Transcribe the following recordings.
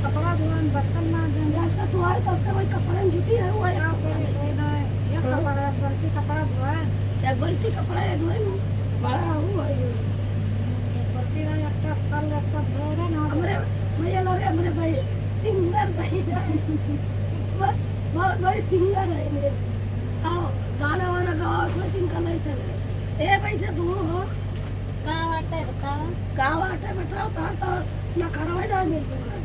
कपड़ा धोन बर्तन मांजन जब से तू आई तब से वही कपड़े में जुटी है वो क्या करे ये कपड़ा बल्कि कपड़ा धोए एक बाल्टी कपड़ा है धोए बड़ा हुआ है बल्कि ना एक कल एक धोए ना हमरे मुझे लगे हमरे भाई सिंगर भाई बहुत बड़ी सिंगर है मेरे आओ गाना वाना गाओ कोई दिन का नहीं चले ए बैठे तू हो का बात है बताओ का बात है बताओ तो ना करवाई ना मिल रहा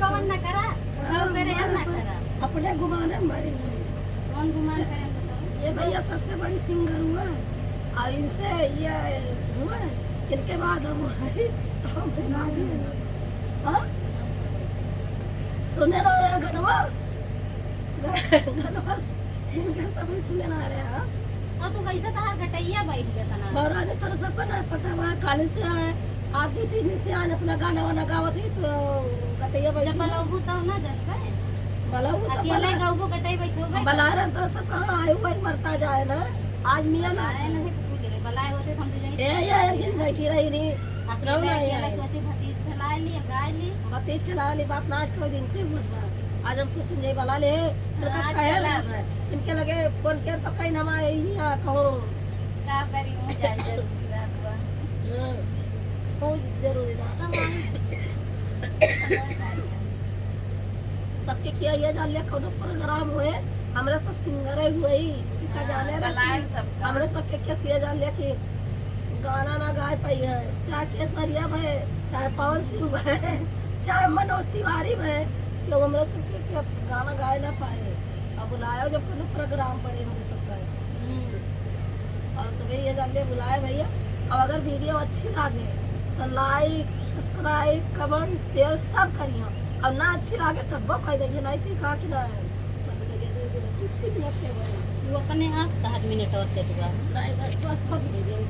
कौन ना करा सब करे हम ना करा अपने घुमाने मारे कौन गुमान करे बताओ ये भैया सबसे बड़ी सिंगर हुआ है और इनसे ये हुआ है इनके बाद हम हाँ सुने ना रहे घनवा घनवा इनका सभी सुने ना रहे हाँ और तू कैसे तहार गटैया बैठ गया तना बौरा ने थोड़ा सा पता वहाँ काले से आए आदमी थी से आए अपना गाना वाना गावत ही तो कटैया बैठ जब बलौबू तो ना जानबे बलाऊ तो अकेले गाँव कटाई बैठोगे बला रहे तो सब कहाँ आए हुआ ही मरता जाए ना आज मियाँ ना आए नहीं तो के बलाए होते हम तो जानी ए एक दिन बैठी रही नी अकेले अकेले सोची भतीज खिलाए ली गाय ली भतीज के लाली बात नाच के दिन से हुआ था आज हम सोचें जे वाला ले इनके लगे फोन किया तो कहीं ना यहाँ कहो का करी हो जाए जरूरी बात बा बहुत जरूरी ना सबके किया ये जान लिया कोनो प्रोग्राम हुए हमरे सब सिंगर हुए ही का जाने हमरे सबके क्या सिया जान लिया कि गाना ना गाए पाई है चाहे केसरिया भय चाहे पवन सिंह भय चाहे मनोज तिवारी भय कि हमरे सबके क्या गाना गाए ना पाए अब बुलाया जब कोनो प्रोग्राम पड़े हमरे सबका और सभी ये जान लिया बुलाए भैया अब अगर वीडियो अच्छी लगे तो लाइक सब्सक्राइब कमेंट शेयर सब करिए और ना अच्छी लगे तब वो कह देंगे नहीं थी कहा कि ना वो अपने आप 7 मिनट और से हुआ नहीं बस हो गई